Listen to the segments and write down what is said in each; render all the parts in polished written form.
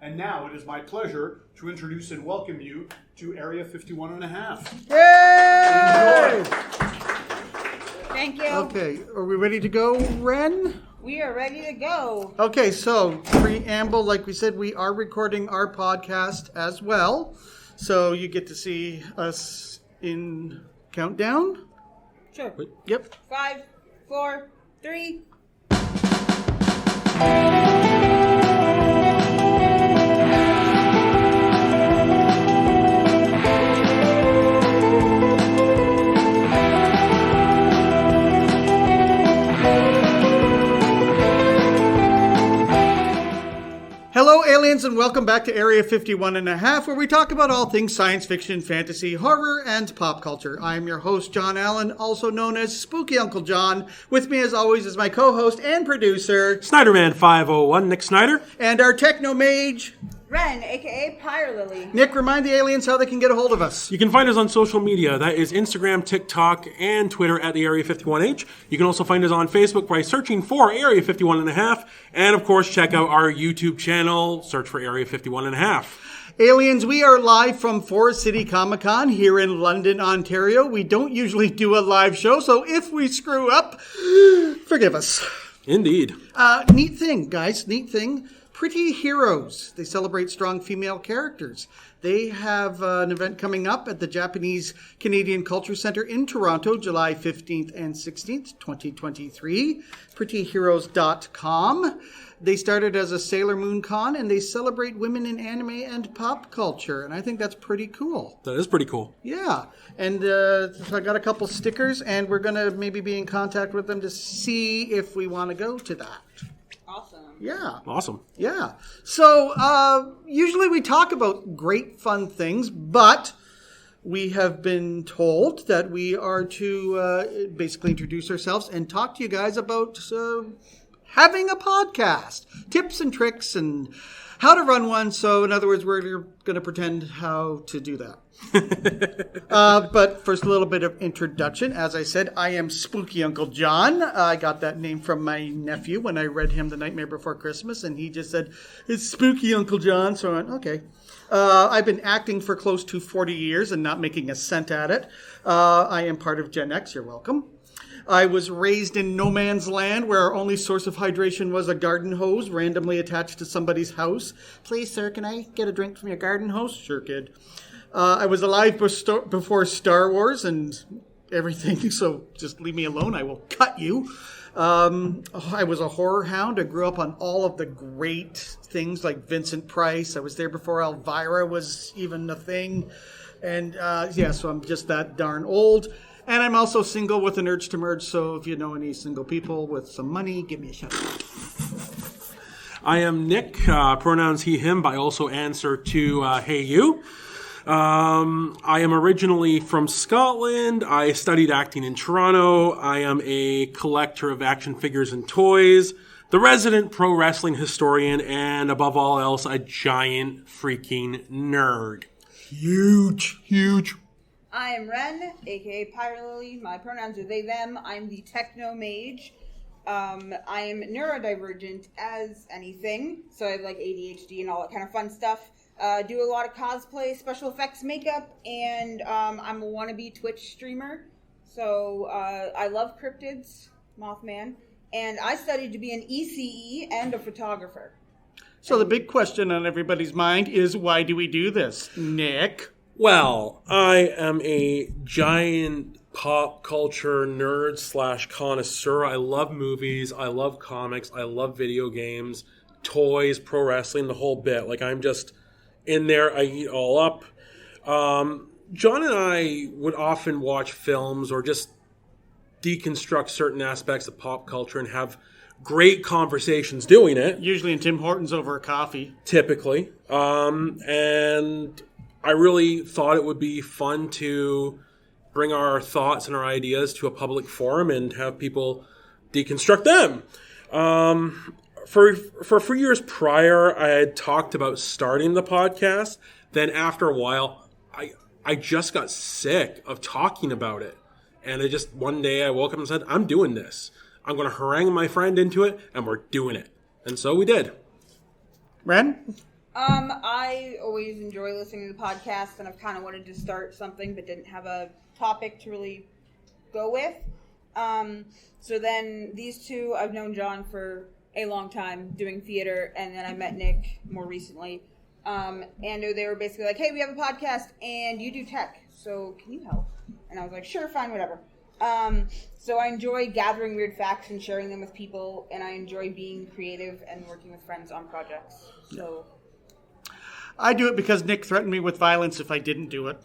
And now it is my pleasure to introduce and welcome you to Area 51.5. Yay! Enjoy! Thank you. Okay, are we ready to go, Wren? We are ready to go. Okay, so preamble, like we said, we are recording our podcast as well. So you get to see us in countdown. Sure. Yep. 5, 4, 3. Hello, aliens, and welcome back to Area 51.5, where we talk about all things science fiction, fantasy, horror, and pop culture. I'm your host, John Allen, also known as Spooky Uncle John. With me, as always, is my co-host and producer, Snyderman 501, Nick Snyder. and our techno mage, Wren, a.k.a. Pyre Lily. Nick. Remind the aliens how they can get a hold of us. You can find us on social media. That is Instagram, TikTok, and Twitter at the Area 51H. You can also find us on Facebook by searching for Area 51.5. And, of course, check out our YouTube channel. Search for Area 51.5. Aliens, we are live from Forest City Comicon here in London, Ontario. We don't usually do a live show, so if we screw up, forgive us. Indeed. Neat thing, guys, neat thing. Pretty Heroes. They celebrate strong female characters. They have an event coming up at the Japanese Canadian Culture Centre in Toronto, July 15th and 16th, 2023. PrettyHeroes.com. They started as a Sailor Moon Con, and they celebrate women in anime and pop culture, and I think that's pretty cool. That is pretty cool. Yeah, and so I got a couple stickers, and we're going to maybe be in contact with them to see if we want to go to that. Awesome. Yeah. Awesome. Yeah. So, usually we talk about great fun things, but we have been told that we are to basically introduce ourselves and talk to you guys about having a podcast, tips and tricks and how to run one. So, in other words, we're going to pretend how to do that. But first, a little bit of introduction. As I said, I am Spooky Uncle John. I got that name from my nephew when I read him The Nightmare Before Christmas, and he just said, "It's Spooky Uncle John." So I went, okay. I've been acting for close to 40 years and not making a cent at it. I am part of Gen X. You're welcome. I was raised in no man's land where our only source of hydration was a garden hose randomly attached to somebody's house. "Please, sir, can I get a drink from your garden hose?" "Sure, kid." I was alive before Star Wars and everything, so just leave me alone. I will cut you. I was a horror hound. I grew up on all of the great things like Vincent Price. I was there before Elvira was even a thing. And so I'm just that darn old. And I'm also single with an urge to merge, so if you know any single people with some money, give me a shout. I am Nick, pronouns he, him, but I also answer to hey, you. I am originally from Scotland. I studied acting in Toronto. I am a collector of action figures and toys, the resident pro wrestling historian, and above all else, a giant freaking nerd. Huge. I am Wren, a.k.a. Pyre Lily. My pronouns are they, them. I'm the techno mage. I am neurodivergent as anything, so I have like ADHD and all that kind of fun stuff. Do a lot of cosplay, special effects, makeup, and I'm a wannabe Twitch streamer. So I love cryptids, Mothman, and I studied to be an ECE and a photographer. So the big question on everybody's mind is, why do we do this, Nick? Well, I am a giant pop culture nerd / connoisseur. I love movies. I love comics. I love video games, toys, pro wrestling, the whole bit. Like, I'm just in there. I eat all up. John and I would often watch films or just deconstruct certain aspects of pop culture and have great conversations doing it. Usually in Tim Hortons over a coffee. Typically. And I really thought it would be fun to bring our thoughts and our ideas to a public forum and have people deconstruct them. For a few years prior, I had talked about starting the podcast. Then after a while, I just got sick of talking about it. And one day I woke up and said, I'm doing this. I'm going to harangue my friend into it, and we're doing it. And so we did. Wren? I always enjoy listening to the podcast, and I've kind of wanted to start something, but didn't have a topic to really go with. So then these two, I've known John for a long time doing theater, and then I met Nick more recently. And they were basically like, hey, we have a podcast, and you do tech, so can you help? And I was like, sure, fine, whatever. So I enjoy gathering weird facts and sharing them with people, and I enjoy being creative and working with friends on projects. So I do it because Nick threatened me with violence if I didn't do it.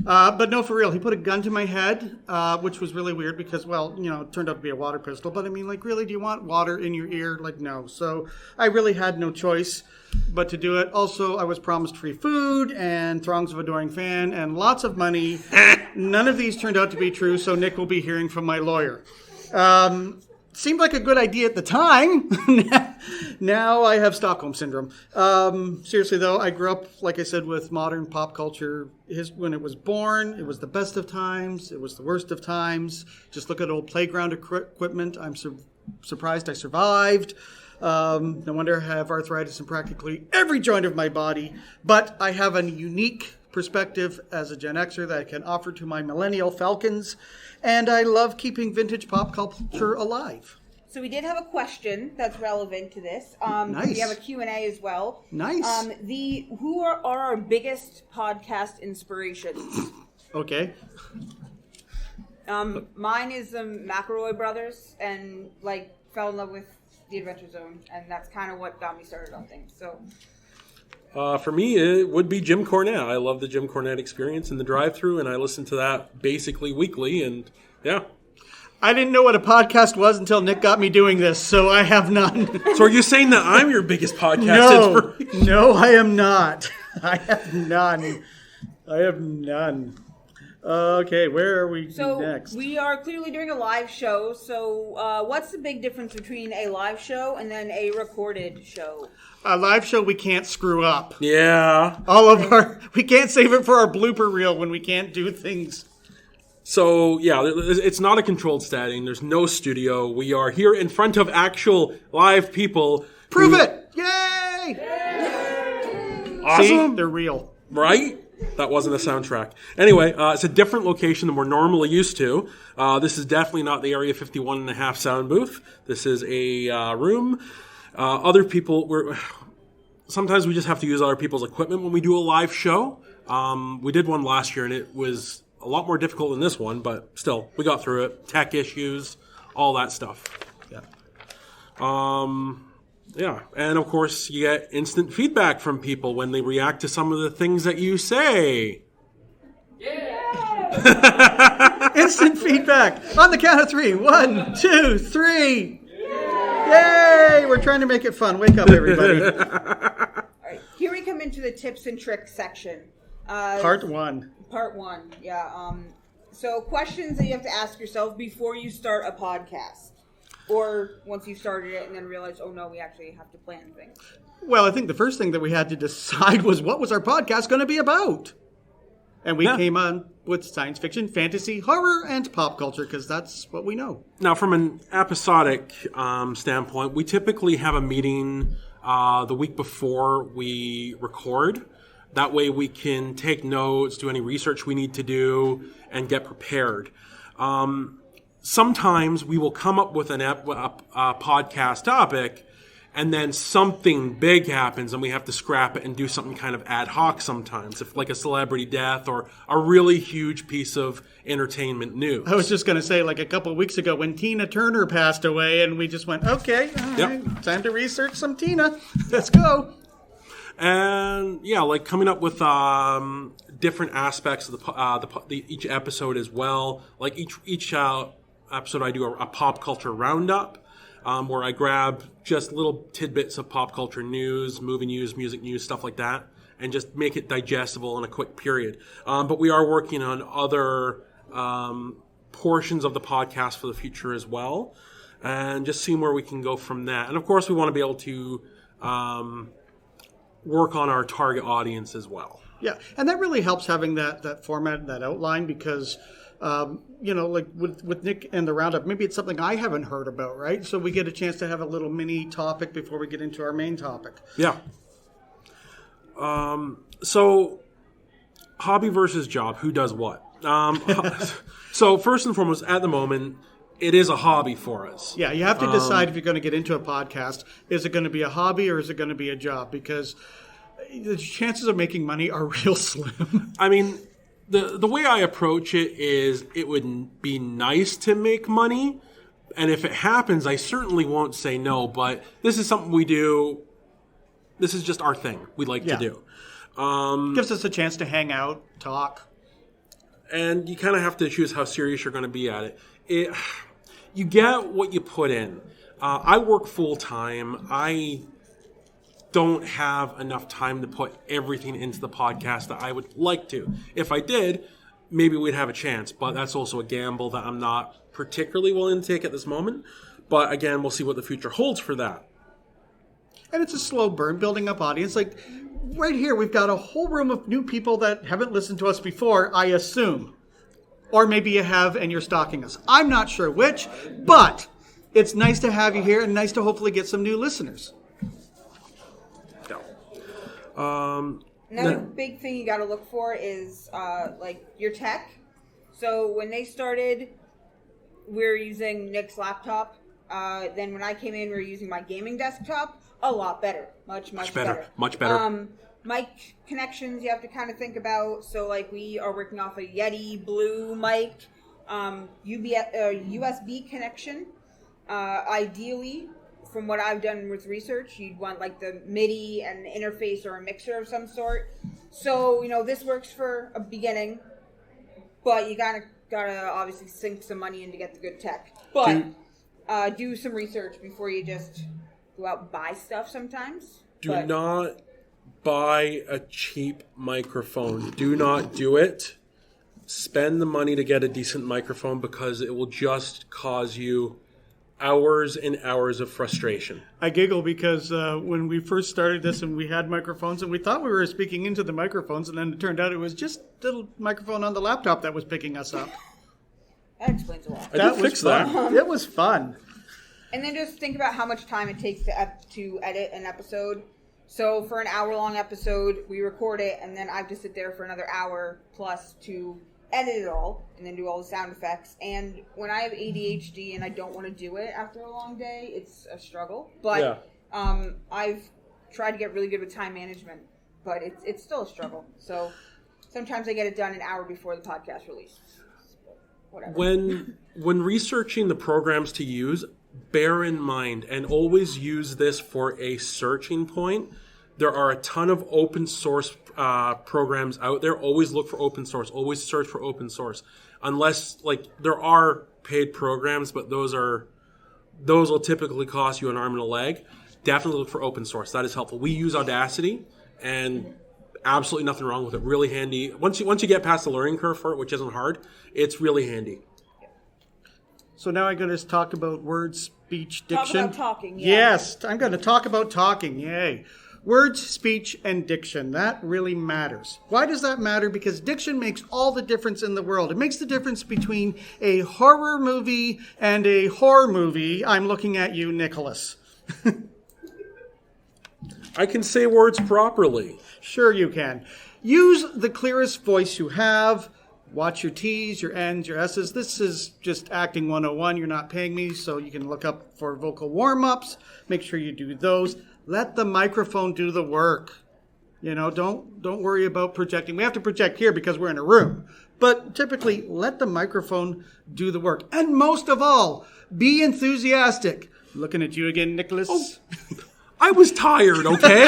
But no, for real, he put a gun to my head, which was really weird because, well, it turned out to be a water pistol. But I mean, like, really, do you want water in your ear? Like, no. So I really had no choice but to do it. Also, I was promised free food and throngs of adoring fan and lots of money. None of these turned out to be true, so Nick will be hearing from my lawyer. Seemed like a good idea at the time. Now I have Stockholm Syndrome. Seriously, though, I grew up, like I said, with modern pop culture. When it was born, it was the best of times. It was the worst of times. Just look at old playground equipment. I'm surprised I survived. No wonder I have arthritis in practically every joint of my body. But I have a unique perspective as a Gen Xer that I can offer to my millennial falcons. And I love keeping vintage pop culture alive. So we did have a question that's relevant to this. Nice. We have a Q&A as well. Nice. Who are our biggest podcast inspirations? Okay. Mine is the McElroy brothers, and fell in love with the Adventure Zone, and that's kind of what got me started on things. So. For me, it would be Jim Cornette. I love the Jim Cornette experience in the drive-thru, and I listen to that basically weekly, and yeah. I didn't know what a podcast was until Nick got me doing this, so I have none. So are you saying that I'm your biggest podcast inspiration? No, I am not. I have none. Okay, where are we next? So we are clearly doing a live show. So what's the big difference between a live show and then a recorded show? A live show we can't screw up. Yeah. We can't save it for our blooper reel when we can't do things. So, yeah, it's not a controlled setting. There's no studio. We are here in front of actual live people. Prove it! Yay! Awesome. See? They're real. Right? That wasn't a soundtrack. Anyway, it's a different location than we're normally used to. This is definitely not the Area 51 and a half sound booth. This is a room. Other people, sometimes we just have to use other people's equipment when we do a live show. We did one last year, and it was a lot more difficult than this one, but still, we got through it. Tech issues, all that stuff. Yeah. Yeah, and of course, you get instant feedback from people when they react to some of the things that you say. Yeah! Instant feedback on the count of 3. 1, 2, 3. Yay! We're trying to make it fun. Wake up, everybody. All right, here we come into the tips and tricks section. Part 1. Part 1, yeah. So questions that you have to ask yourself before you start a podcast. Or once you started it and then realize, oh no, we actually have to plan things. Well, I think the first thing that we had to decide was what was our podcast going to be about? And we came on with science fiction, fantasy, horror, and pop culture, because that's what we know. Now, from an episodic standpoint, we typically have a meeting the week before we record. That way we can take notes, do any research we need to do, and get prepared. Sometimes we will come up with a podcast topic, and then something big happens, and we have to scrap it and do something kind of ad hoc sometimes, if like a celebrity death or a really huge piece of entertainment news. I was just going to say, like a couple of weeks ago when Tina Turner passed away, and we just went, okay, all right, time to research some Tina. Let's go. And yeah, like coming up with different aspects of each episode as well. Like each episode, I do a pop culture roundup, where I grab just little tidbits of pop culture news, movie news, music news, stuff like that, and just make it digestible in a quick period. But we are working on other portions of the podcast for the future as well, and just seeing where we can go from that. And of course, we want to be able to work on our target audience as well. Yeah, and that really helps having that format, that outline, because, like with Nick and the Roundup, maybe it's something I haven't heard about, right? So we get a chance to have a little mini topic before we get into our main topic. Yeah. So, hobby versus job. Who does what? So, first and foremost, at the moment, it is a hobby for us. Yeah, you have to decide if you're going to get into a podcast. Is it going to be a hobby or is it going to be a job? Because the chances of making money are real slim. I mean, the way I approach it is it would be nice to make money. And if it happens, I certainly won't say no. But this is something we do. This is just our thing we like to do. Gives us a chance to hang out, talk. And you kind of have to choose how serious you're going to be at it. You get what you put in. I work full time. I don't have enough time to put everything into the podcast that I would like to. If I did, maybe we'd have a chance. But that's also a gamble that I'm not particularly willing to take at this moment. But again, we'll see what the future holds for that. And it's a slow burn, building up audience. Like right here, we've got a whole room of new people that haven't listened to us before, I assume. Or maybe you have and you're stalking us. I'm not sure which, but it's nice to have you here and nice to hopefully get some new listeners. Another big thing you got to look for is like your tech. So when they started, we were using Nick's laptop. Then when I came in, we were using my gaming desktop. A lot better. Much better. Much better. Mic connections you have to kind of think about. So like we are working off a Yeti Blue mic, USB connection. Ideally, from what I've done with research, you'd want like the MIDI and interface or a mixer of some sort. So, this works for a beginning, but you gotta obviously sink some money in to get the good tech. But do some research before you just go out and buy stuff sometimes. Do not buy a cheap microphone. Do not do it. Spend the money to get a decent microphone because it will just cause you hours and hours of frustration. I giggle because when we first started this and we had microphones and we thought we were speaking into the microphones and then it turned out it was just a little microphone on the laptop that was picking us up. That explains a lot. I did fix that. It was fun. And then just think about how much time it takes to edit an episode. So for an hour-long episode, we record it, and then I have to sit there for another hour plus to edit it all, and then do all the sound effects. And when I have ADHD and I don't want to do it after a long day, it's a struggle. But I've tried to get really good with time management, but it's still a struggle. So sometimes I get it done an hour before the podcast release. Whatever. When researching the programs to use, bear in mind and always use this for a searching point. There are a ton of open source programs out there. Always look for open source. Always search for open source. Unless, there are paid programs, but those will typically cost you an arm and a leg. Definitely look for open source. That is helpful. We use Audacity, and absolutely nothing wrong with it. Really handy. Once you get past the learning curve for it, which isn't hard, it's really handy. So now I'm going to talk about words, speech, diction. Talk about talking, yeah. Yes, I'm going to talk about talking, yay. Words, speech, and diction. That really matters. Why does that matter? Because diction makes all the difference in the world. It makes the difference between a horror movie and a horror movie. I'm looking at you, Nicholas. I can say words properly. Sure you can. Use the clearest voice you have. Watch your T's, your N's, your S's. This is just acting 101. You're not paying me, so you can look up for vocal warm-ups. Make sure you do those. Let the microphone do the work. Don't worry about projecting. We have to project here because we're in a room. But typically, let the microphone do the work. And most of all, be enthusiastic. Looking at you again, Nicholas. Oh, I was tired, okay?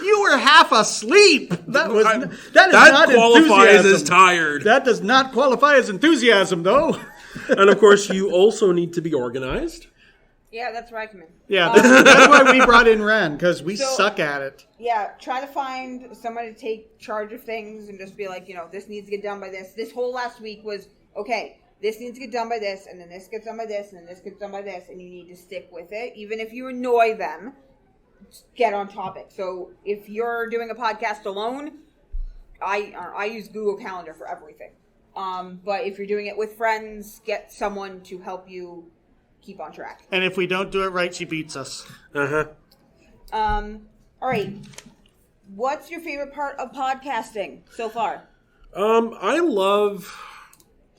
You were half asleep. That qualifies enthusiasm. as tired. That does not qualify as enthusiasm, though. And of course, you also need to be organized. Yeah, that's where I come in. Yeah, that's why we brought in Wren, because we suck at it. Yeah, try to find somebody to take charge of things and just be like, this needs to get done by this. This whole last week was, okay, this needs to get done by this, and then this gets done by this, and then this gets done by this, and you need to stick with it. Even if you annoy them, get on topic. So if you're doing a podcast alone, I use Google Calendar for everything. But if you're doing it with friends, get someone to help you keep on track. And if we don't do it right, she beats us. All right. What's your favorite part of podcasting so far? I love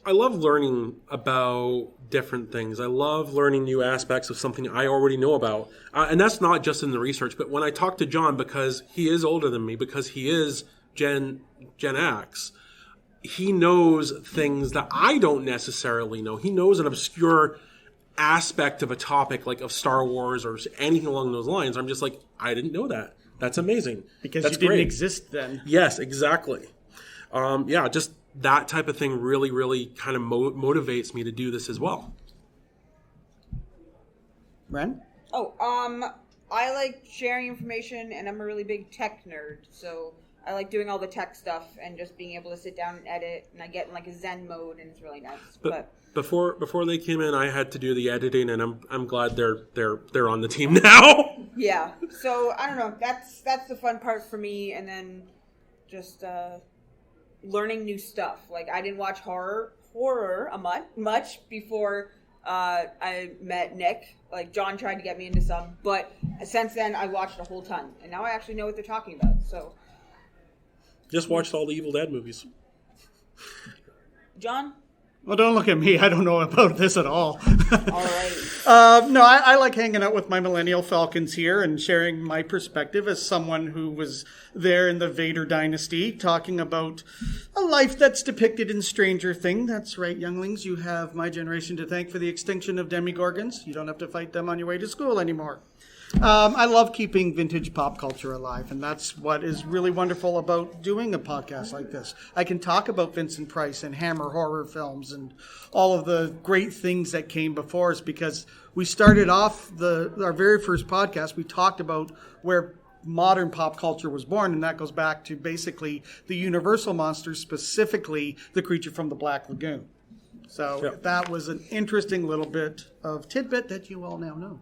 learning about different things. I love learning new aspects of something I already know about. And that's not just in the research, but when I talk to John, because he is older than me, because he is Gen X, he knows things that I don't necessarily know. He knows an obscure aspect of a topic, like of Star Wars or anything along those lines. I'm just like, I didn't know that. That's amazing. Because that's you didn't great. exist then. Yes, exactly. Just that type of thing really, really kind of motivates me to do this as well. Wren? I like sharing information, and I'm a really big tech nerd, so I like doing all the tech stuff and just being able to sit down and edit, and I get in like a Zen mode, and it's really nice. But before they came in, I had to do the editing, and I'm glad they're on the team now. Yeah, so I don't know. That's the fun part for me, and then just learning new stuff. Like I didn't watch horror much before I met Nick. Like John tried to get me into some, but since then I watched a whole ton, and now I actually know what they're talking about. So just watched all the Evil Dead movies. John? Well, don't look at me. I don't know about this at all. All right. No, I like hanging out with my Millennial Falcons here and sharing my perspective as someone who was there in the Vader dynasty, talking about a life that's depicted in Stranger Things. That's right, younglings. You have my generation to thank for the extinction of demigorgons. You don't have to fight them on your way to school anymore. I love keeping vintage pop culture alive, and that's what is really wonderful about doing a podcast like this. I can talk about Vincent Price and Hammer horror films and all of the great things that came before us, because we started off our very first podcast, we talked about where modern pop culture was born, and that goes back to basically the Universal monsters, specifically the creature from the Black Lagoon. So That was an interesting little bit of tidbit that you all now know.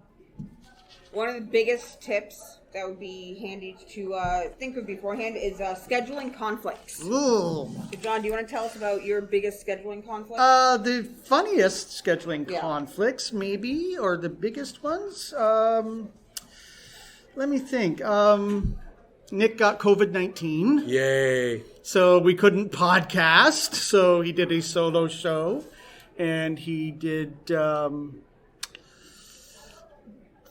One of the biggest tips that would be handy to think of beforehand is scheduling conflicts. Ooh. So John, do you want to tell us about your biggest scheduling conflict? The funniest scheduling conflicts, maybe, or the biggest ones. Let me think. Nick got COVID-19. Yay. So we couldn't podcast. So he did a solo show. And he did...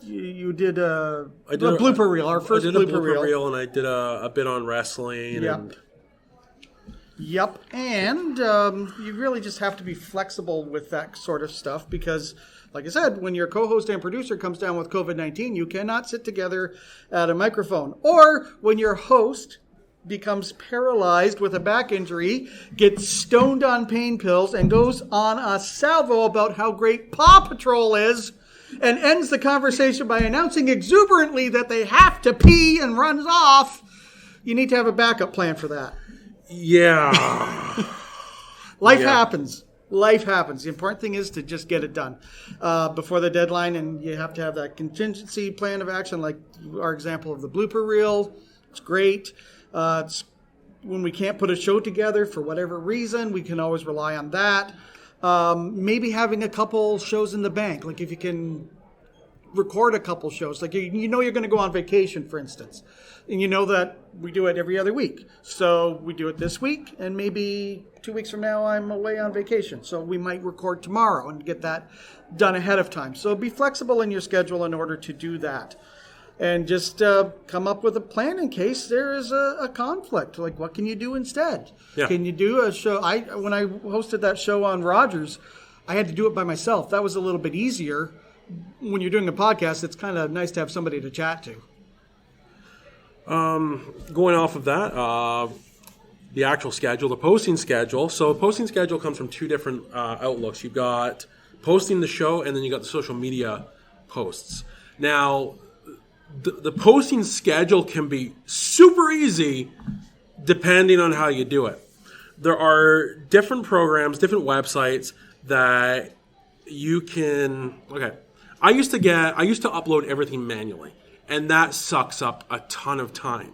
You did a blooper reel, our first blooper reel. And I did a bit on wrestling. Yep. And you really just have to be flexible with that sort of stuff because, like I said, when your co-host and producer comes down with COVID-19, you cannot sit together at a microphone. Or when your host becomes paralyzed with a back injury, gets stoned on pain pills, and goes on a salvo about how great Paw Patrol is, and ends the conversation by announcing exuberantly that they have to pee and runs off, you need to have a backup plan for that. Yeah. Life happens. Life happens. The important thing is to just get it done before the deadline, and you have to have that contingency plan of action, like our example of the blooper reel. It's great. It's when we can't put a show together for whatever reason, we can always rely on that. Maybe having a couple shows in the bank, like if you can record a couple shows, like you know you're going to go on vacation, for instance, and you know that we do it every other week. So we do it this week, and maybe 2 weeks from now I'm away on vacation. So we might record tomorrow and get that done ahead of time. So be flexible in your schedule in order to do that. And just come up with a plan in case there is a conflict. Like, what can you do instead? Yeah. Can you do a show? When I hosted that show on Rogers, I had to do it by myself. That was a little bit easier. When you're doing a podcast, it's kind of nice to have somebody to chat to. Going off of that, the actual schedule, the posting schedule. So a posting schedule comes from two different outlooks. You've got posting the show, and then you got the social media posts. Now, the posting schedule can be super easy depending on how you do it. There are different programs, different websites that you can... Okay. I used to upload everything manually, and that sucks up a ton of time.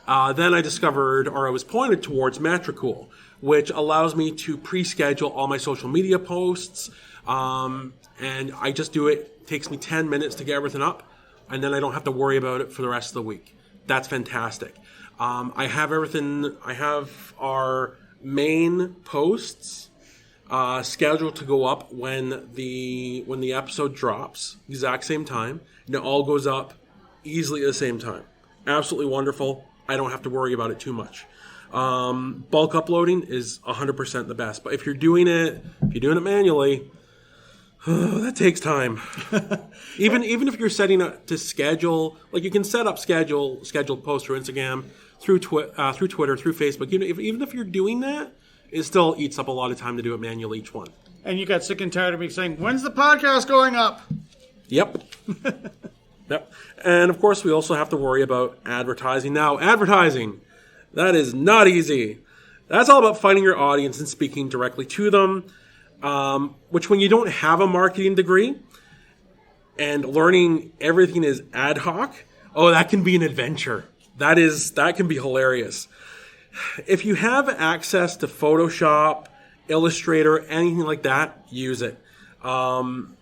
Then I discovered, or I was pointed towards Metricool, which allows me to pre-schedule all my social media posts, and I just do it. It takes me 10 minutes to get everything up, and then I don't have to worry about it for the rest of the week. That's fantastic. I have everything. I have our main posts scheduled to go up when the episode drops, exact same time, and it all goes up easily at the same time. Absolutely wonderful. I don't have to worry about it too much. Bulk uploading is 100% the best, but if you're doing it manually, that takes time. even if you're setting up to schedule, like you can set up scheduled posts through Instagram, through Twitter, through Facebook. Even if you're doing that, it still eats up a lot of time to do it manually each one. And you got sick and tired of me saying, "When's the podcast going up?" Yep. Yep. And of course, we also have to worry about advertising. Now, advertising, that is not easy. That's all about finding your audience and speaking directly to them. Which, when you don't have a marketing degree and learning everything is ad hoc, that can be an adventure. That can be hilarious. If you have access to Photoshop, Illustrator, anything like that, use it. When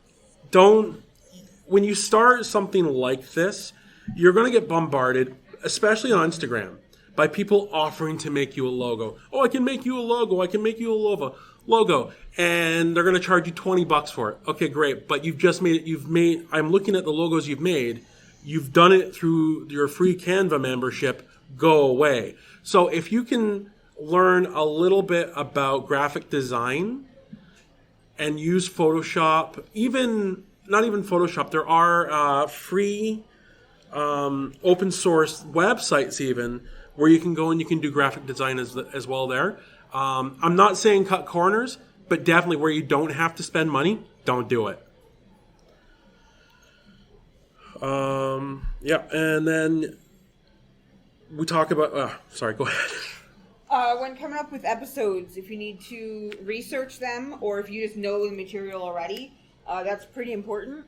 you start something like this, you're going to get bombarded, especially on Instagram, by people offering to make you a logo. Oh, I can make you a logo. I can make you a logo. And they're going to charge you $20 for it. Okay, great. But you've just made it. I'm looking at the logos you've made. You've done it through your free Canva membership. Go away. So if you can learn a little bit about graphic design and use Photoshop, not even Photoshop, there are free open source websites even where you can go and you can do graphic design as well there. I'm not saying cut corners, but definitely where you don't have to spend money, don't do it. And then we talk about... sorry, go ahead. When coming up with episodes, if you need to research them or if you just know the material already, that's pretty important.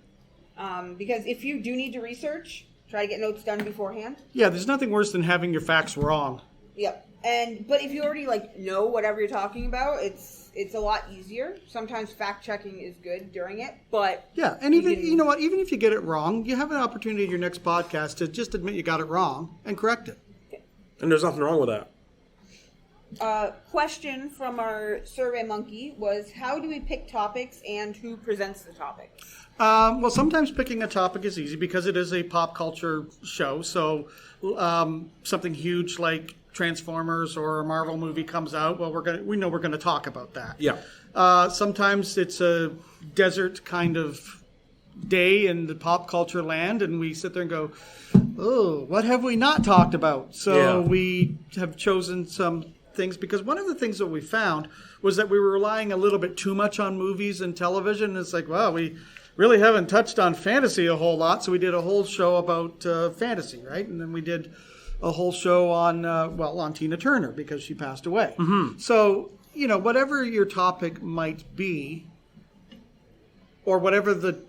Because if you do need to research, try to get notes done beforehand. Yeah, there's nothing worse than having your facts wrong. Yep. But if you already know whatever you're talking about, it's a lot easier. Sometimes fact checking is good during it, but yeah, and even if you get it wrong, you have an opportunity in your next podcast to just admit you got it wrong and correct it. And there's nothing wrong with that. Question from our Survey Monkey was, how do we pick topics and who presents the topic? Well, sometimes picking a topic is easy because it is a pop culture show. So something huge like Transformers or a Marvel movie comes out, well, we know we're gonna talk about that. Yeah. Sometimes it's a desert kind of day in the pop culture land, and we sit there and go, "Oh, what have we not talked about?" So we have chosen some things because one of the things that we found was that we were relying a little bit too much on movies and television. It's like, wow, we really haven't touched on fantasy a whole lot, so we did a whole show about fantasy, right? And then we did a whole show on Tina Turner because she passed away. Mm-hmm. So, whatever your topic might be, or whatever the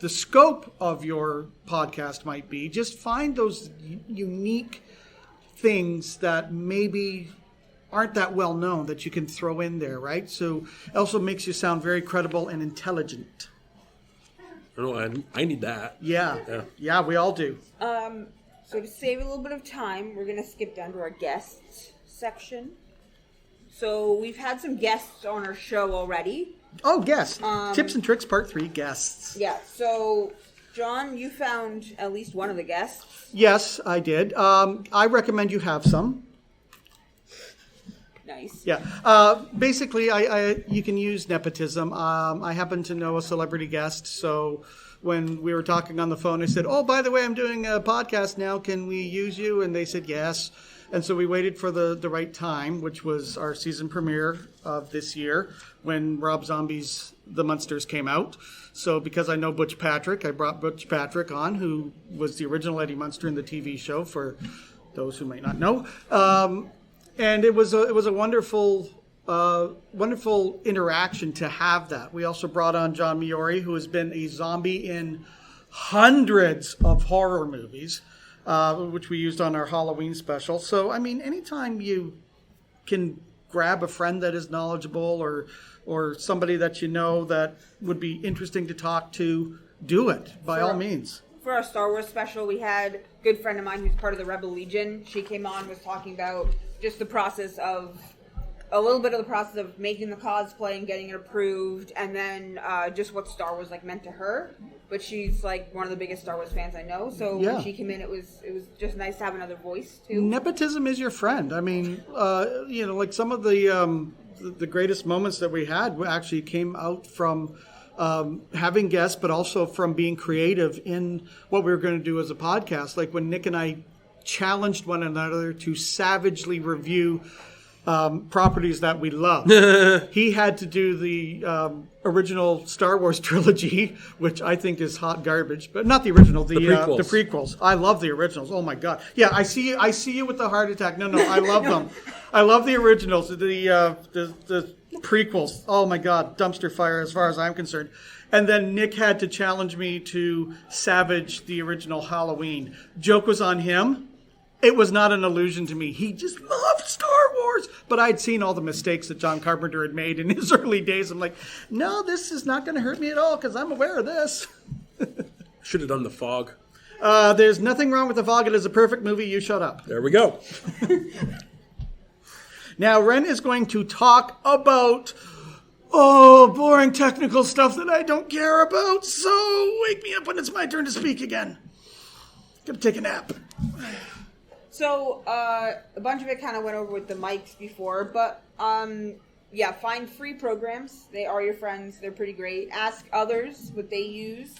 scope of your podcast might be, just find those unique things that maybe aren't that well known that you can throw in there, right? So it also makes you sound very credible and intelligent. I need that. Yeah, we all do. So to save a little bit of time, we're going to skip down to our guests section. So we've had some guests on our show already. Oh, guests. Tips and Tricks Part 3, guests. Yeah, so John, you found at least one of the guests. Yes, I did. I recommend you have some. Nice. Yeah. Basically, you can use nepotism. I happen to know a celebrity guest, so when we were talking on the phone, I said, "Oh, by the way, I'm doing a podcast now. Can we use you?" And they said yes. And so we waited for the right time, which was our season premiere of this year when Rob Zombie's The Munsters came out. So because I know Butch Patrick, I brought Butch Patrick on, who was the original Eddie Munster in the TV show, for those who might not know. And it was a wonderful interaction to have that. We also brought on John Miori, who has been a zombie in hundreds of horror movies, which we used on our Halloween special. So, I mean, anytime you can grab a friend that is knowledgeable or somebody that you know that would be interesting to talk to, do it, by all means. for our Star Wars special, we had a good friend of mine who's part of the Rebel Legion. She came on, was talking about just a little bit of the process of making the cosplay and getting it approved, and then just what Star Wars like meant to her. But she's like one of the biggest Star Wars fans I know, so when she came in, it was just nice to have another voice too. Nepotism is your friend. I mean, like some of the greatest moments that we had actually came out from having guests, but also from being creative in what we were going to do as a podcast. Like when Nick and I challenged one another to savagely review properties that we love. He had to do the original Star Wars trilogy, which I think is hot garbage, but not the original, the prequels. I love the originals. Oh my God. Yeah, I see you with the heart attack. No, I love them. I love the originals, the prequels. Oh my God, dumpster fire as far as I'm concerned. And then Nick had to challenge me to savage the original Halloween. Joke was on him. It was not an illusion to me. He just loved Star Wars. But I'd seen all the mistakes that John Carpenter had made in his early days. I'm like, no, this is not going to hurt me at all because I'm aware of this. Should have done The Fog. There's nothing wrong with The Fog. It is a perfect movie. You shut up. There we go. Now, Wren is going to talk about, boring technical stuff that I don't care about. So wake me up when it's my turn to speak again. Gonna take a nap. So, a bunch of it kind of went over with the mics before, but, find free programs. They are your friends. They're pretty great. Ask others what they use.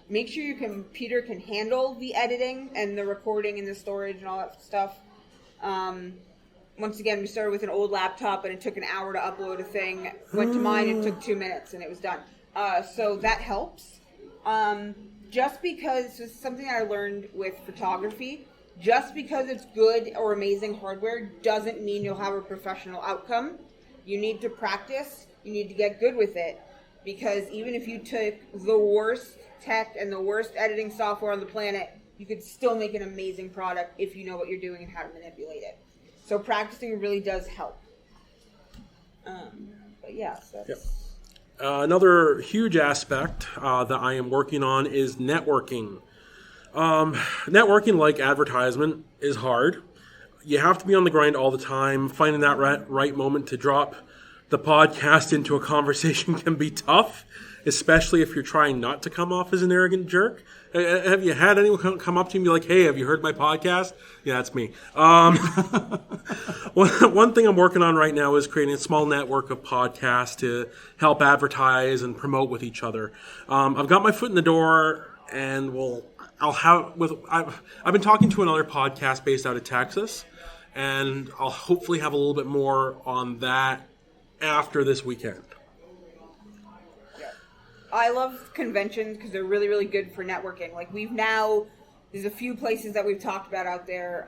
Make sure your computer can handle the editing and the recording and the storage and all that stuff. Once again, we started with an old laptop, and it took an hour to upload a thing. Went to mine, it took 2 minutes, and it was done. So that helps. Just because, this is something that I learned with photography, just because it's good or amazing hardware doesn't mean you'll have a professional outcome. You need to practice. You need to get good with it. Because even if you took the worst tech and the worst editing software on the planet, you could still make an amazing product if you know what you're doing and how to manipulate it. So practicing really does help. But yes, that's... Yep. Another huge aspect that I am working on is networking. Networking, like advertisement, is hard. You have to be on the grind all the time. Finding that right moment to drop the podcast into a conversation can be tough, especially if you're trying not to come off as an arrogant jerk. Have you had anyone come up to you and be like, hey, have you heard my podcast? Yeah, that's me. One thing I'm working on right now is creating a small network of podcasts to help advertise and promote with each other. I've got my foot in the door, and I've been talking to another podcast based out of Texas, and I'll hopefully have a little bit more on that after this weekend. I love conventions because they're really, really good for networking. Like there's a few places that we've talked about out there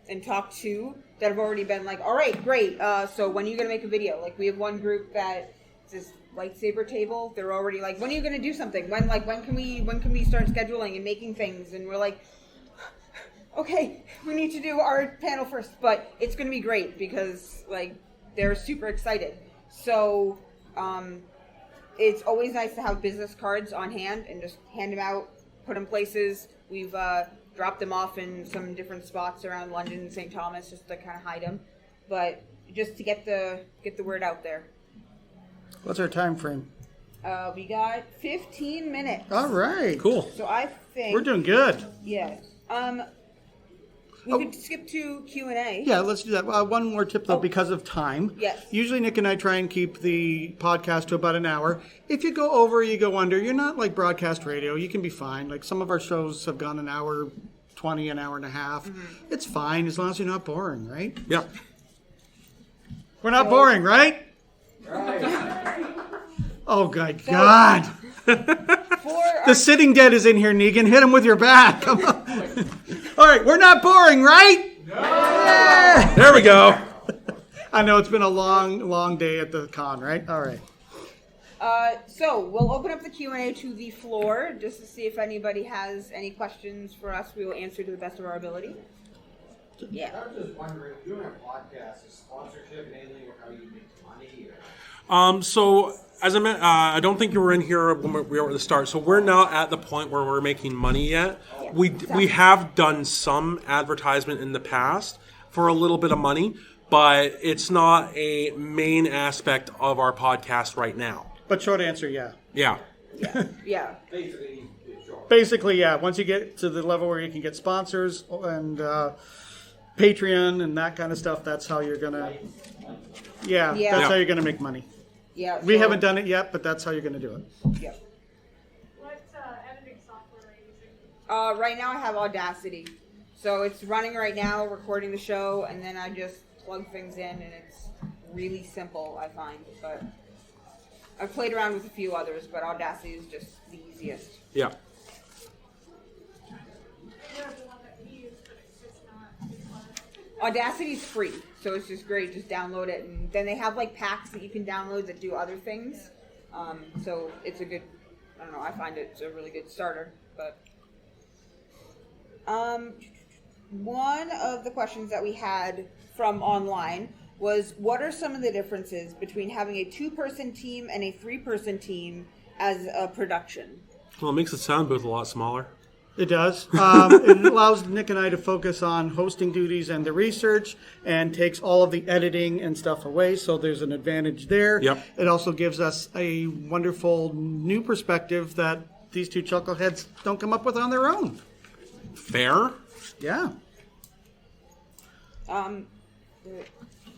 and talked to that have already been like, all right, great. So when are you going to make a video? Like we have one group that is this lightsaber table. They're already like, when are you going to do something? When can we start scheduling and making things? And we're like, okay, we need to do our panel first, but it's going to be great because like they're super excited. So, it's always nice to have business cards on hand and just hand them out, put them places. We've dropped them off in some different spots around London and St. Thomas just to kind of hide them, but just to get the word out there. What's our time frame? We got 15 minutes. All right. Cool. So I think we're doing good. Yeah. We could skip to Q&A. Yeah, let's do that. One more tip, though, because of time. Yes. Usually Nick and I try and keep the podcast to about an hour. If you go over, you go under. You're not like broadcast radio. You can be fine. Like some of our shows have gone an hour 20, an hour and a half. Mm-hmm. It's fine as long as you're not boring, right? Yeah. We're not boring, right? Right. Oh, God. God. The sitting dead is in here, Negan. Hit him with your back. Come on. All right, we're not boring, right? No. Yeah. There we go. I know it's been a long day at the con, right? All right. So we'll open up the Q&A to the floor just to see if anybody has any questions for us. We will answer to the best of our ability. Yeah. I was just wondering, doing a podcast, is sponsorship mainly how you make money? So as I meant, I don't think you were in here when we were at the start. So we're not at the point where we're making money yet. We have done some advertisement in the past for a little bit of money, but it's not a main aspect of our podcast right now. But short answer, yeah. Yeah. Yeah. Basically, yeah. Once you get to the level where you can get sponsors and Patreon and that kind of stuff, that's how you're gonna. Yeah, Yeah. that's Yeah. how you're gonna make money. Yeah. We so- haven't done it yet, but that's how you're gonna do it. Yeah. What editing software are you using? Right now I have Audacity. So it's running right now, recording the show, and then I just plug things in, and it's really simple, I find. But I've played around with a few others, but Audacity is just the easiest. Yeah. Yeah, the one that we use, but it's just not. Audacity's free, so it's just great. Just download it, and then they have like packs that you can download that do other things. So it's a good. I don't know. I find it's a really good starter. But one of the questions that we had from online was, what are some of the differences between having a 2-person team and a 3-person team as a production? Well, it makes the sound booth a lot smaller. It does. It allows Nick and I to focus on hosting duties and the research, and takes all of the editing and stuff away. So there's an advantage there. Yep. It also gives us a wonderful new perspective that these two chuckleheads don't come up with on their own. Fair. Yeah.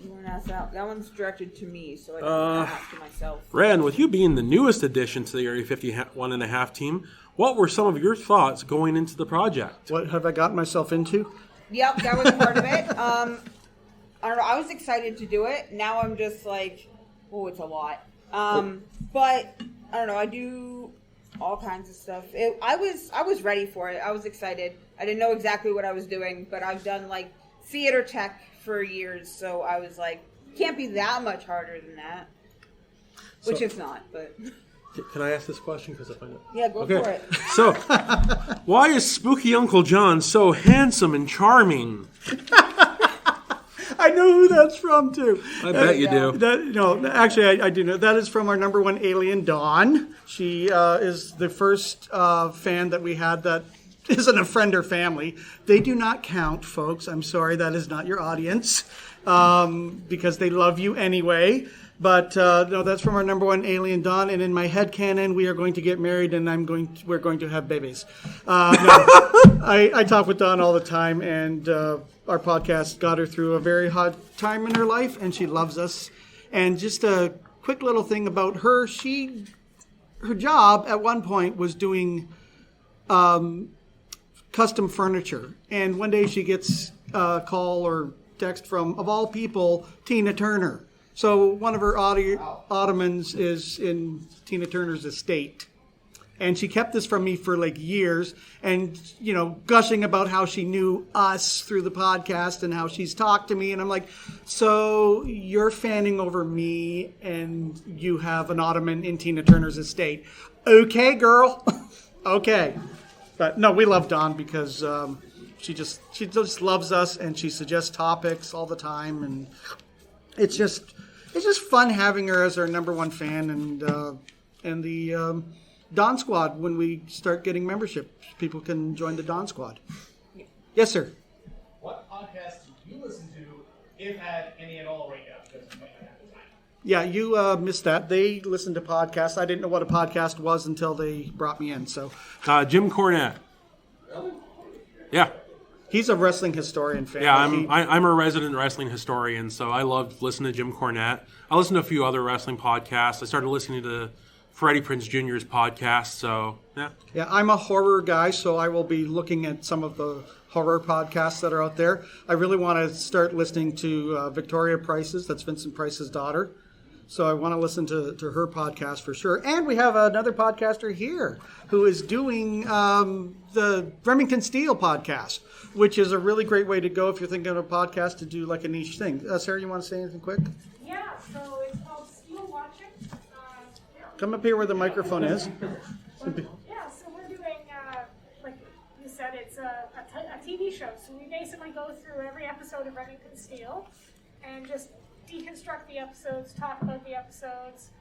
You want to ask that? That one's directed to me, so I don't ask to myself. Wren, with you being the newest addition to the Area 51.5 team, what were some of your thoughts going into the project? What have I gotten myself into? Yep, that was part of it. I don't know. I was excited to do it. Now I'm just like, oh, it's a lot. But I don't know. I do all kinds of stuff. I was ready for it. I was excited. I didn't know exactly what I was doing, but I've done like theater tech for years, so I was like, can't be that much harder than that. Which it's not, but Can I ask this question? Because I find it. yeah, go for it. So, why is Spooky Uncle John so handsome and charming? I know who that's from, too. I bet you do. Actually, I do know. That is from our number one alien, Dawn. She is the first fan that we had that isn't a friend or family. They do not count, folks. I'm sorry, that is not your audience, because they love you anyway. But no, that's from our number one alien, Dawn. And in my headcanon, we are going to get married, and we're going to have babies. I talk with Dawn all the time, and our podcast got her through a very hard time in her life, and she loves us. And just a quick little thing about her: her job at one point was doing custom furniture, and one day she gets a call or text from, of all people, Tina Turner. So one of her ottomans is in Tina Turner's estate. And she kept this from me for like years, and, gushing about how she knew us through the podcast and how she's talked to me. And I'm like, so you're fanning over me and you have an ottoman in Tina Turner's estate. Okay, girl. Okay. But no, we love Dawn because she just loves us, and she suggests topics all the time. And it's just fun having her as our number one fan, and the Dawn Squad. When we start getting membership, people can join the Dawn Squad. Yes, sir. What podcast do you listen to, if had any at all, right now? Because you might not have the time. Yeah, you missed that. They listen to podcasts. I didn't know what a podcast was until they brought me in. So Jim Cornette. Really? Yeah. he's a wrestling historian fan. Yeah, I'm a resident wrestling historian, so I loved listening to Jim Cornette. I listened to a few other wrestling podcasts. I started listening to Freddie Prinze Jr.'s podcast, so yeah. Yeah, I'm a horror guy, so I will be looking at some of the horror podcasts that are out there. I really want to start listening to Victoria Price's, that's Vincent Price's daughter. So I want to listen to her podcast for sure. And we have another podcaster here who is doing the Remington Steel podcast, which is a really great way to go if you're thinking of a podcast to do like a niche thing. Sarah, you want to say anything quick? Yeah, so it's called Steel Watching. Come up here where the microphone is. Yeah, so we're doing, like you said, it's a TV show. So we basically go through every episode of Ren and Steel and just deconstruct the episodes, talk about the episodes.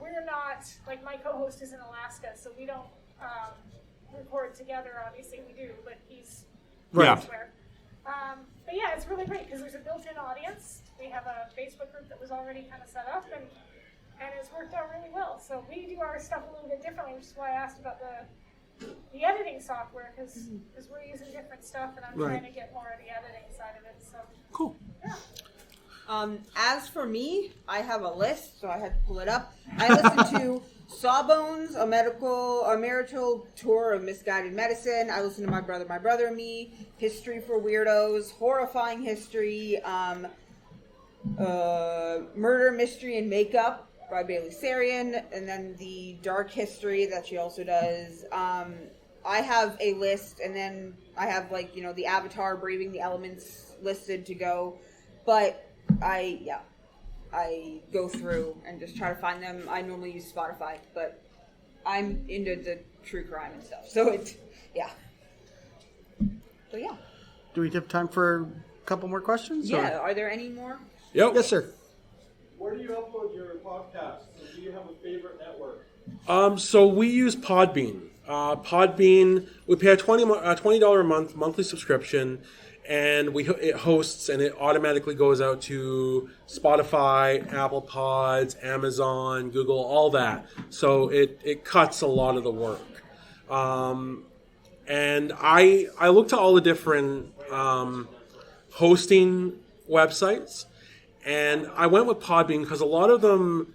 We're not, like my co-host is in Alaska, so we don't record together. Obviously we do, but he's elsewhere. But yeah, it's really great because there's a built-in audience. We have a Facebook group that was already kind of set up, and it's worked out really well. So we do our stuff a little bit differently, which is why I asked about the editing software, because we're using different stuff, and I'm trying to get more of the editing side of it. So Cool. Yeah. As for me, I have a list, so I had to pull it up. I listened to Sawbones, a marital tour of misguided medicine. I listened to My Brother and Me, History for Weirdos, Horrifying History, Murder, Mystery, and Makeup by Bailey Sarian, and then the Dark History that she also does. I have a list, and then I have the Avatar, Braving the Elements listed to go, but I go through and just try to find them. I normally use Spotify, but I'm into the true crime and stuff. So So yeah. Do we have time for a couple more questions? Yeah. Are there any more? Yep. Yes, sir. Where do you upload your podcasts? And do you have a favorite network? So we use Podbean. Podbean, we pay a $20 a month monthly subscription, and it hosts and it automatically goes out to Spotify, Apple Pods, Amazon, Google, all that. So it cuts a lot of the work. And I look to all the different hosting websites, and I went with Podbean because a lot of the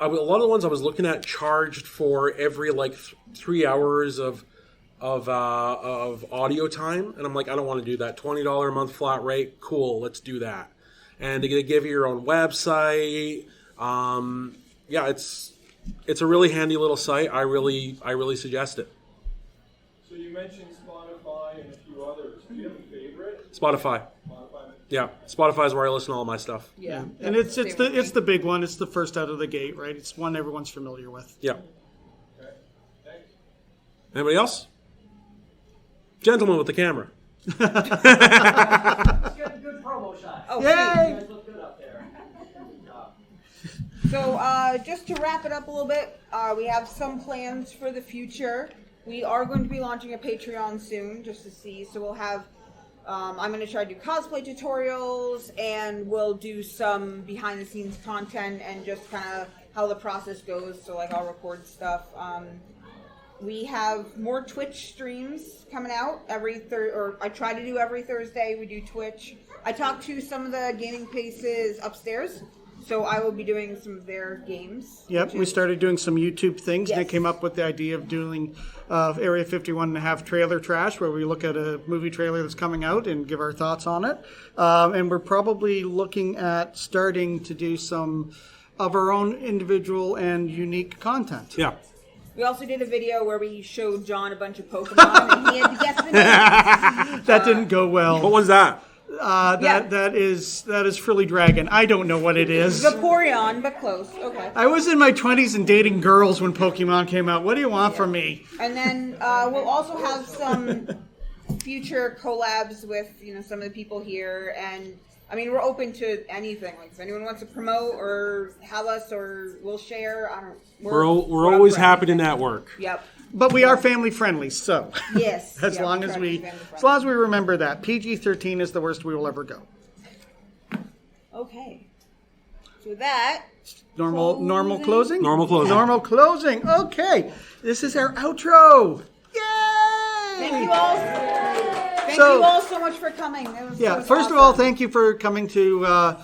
ones I was looking at charged for every 3 hours of audio time, and I'm like, I don't want to do that. $20 a month flat rate, cool, let's do that. And they give you your own website. It's a really handy little site. I really suggest it. So you mentioned Spotify and a few others. Do you have a favorite? Spotify. Yeah, Spotify is where I listen to all my stuff. Yeah. And it's the big one. It's the first out of the gate, right? It's one everyone's familiar with. Yeah. Okay. Thanks. Anybody else? Gentleman with the camera. Let's get a good promo shot. Oh, Yay! You guys look good up there. So, just to wrap it up a little bit, we have some plans for the future. We are going to be launching a Patreon soon, just to see. So we'll have, I'm going to try to do cosplay tutorials, and we'll do some behind-the-scenes content and just kind of how the process goes. So, I'll record stuff. We have more Twitch streams coming out I try to do every Thursday. We do Twitch. I talk to some of the gaming places upstairs, so I will be doing some of their games. Yep, we started doing some YouTube things. Yes. They came up with the idea of doing Area 51.5 trailer trash, where we look at a movie trailer that's coming out and give our thoughts on it. And we're probably looking at starting to do some of our own individual and unique content. Yeah. We also did a video where we showed John a bunch of Pokemon, and he had to guess the name. That didn't go well. What one's that? That is Frilly Dragon. I don't know what it is. Vaporeon, but close. Okay. I was in my 20s and dating girls when Pokemon came out. What do you want from me? And then we'll also have some future collabs with some of the people here, and I mean we're open to anything. Like if anyone wants to promote or have us or we'll share, We're always happy to network. Yep. But we are family friendly, so Yes. as long as we remember that PG-13 is the worst we will ever go. Okay. So that. Normal closing. Normal closing. Normal closing. Okay, this is our outro. Yay! Thank you all. Thank So- you all so much for coming. It was First of all, thank you for coming to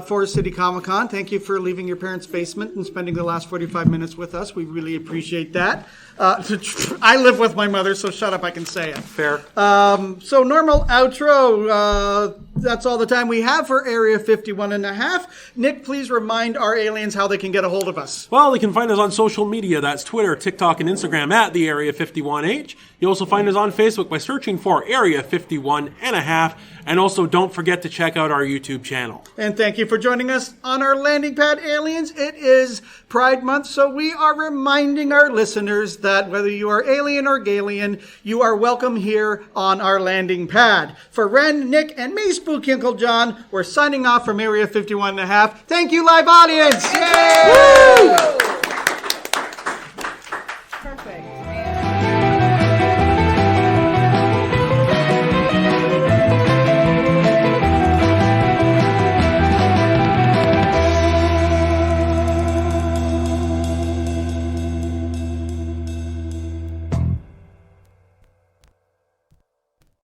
Forest City Comicon. Thank you for leaving your parents' basement and spending the last 45 minutes with us. We really appreciate that. I live with my mother, so shut up, I can say it. Fair. So normal outro. that's all the time we have for Area 51 and a half. Nick, please remind our aliens how they can get a hold of us. Well, they can find us on social media. That's Twitter, TikTok, and Instagram at the Area 51H. You also find us on Facebook by searching for Area 51 and a half. And also, don't forget to check out our YouTube channel. And thank you for joining us on our landing pad, aliens. It is Pride Month, so we are reminding our listeners that whether you are alien or Gaylian, you are welcome here on our landing pad. For Wren, Nick, and me, Spooky Uncle John, we're signing off from Area 51 and a half. Thank you, live audience! Yay! Woo!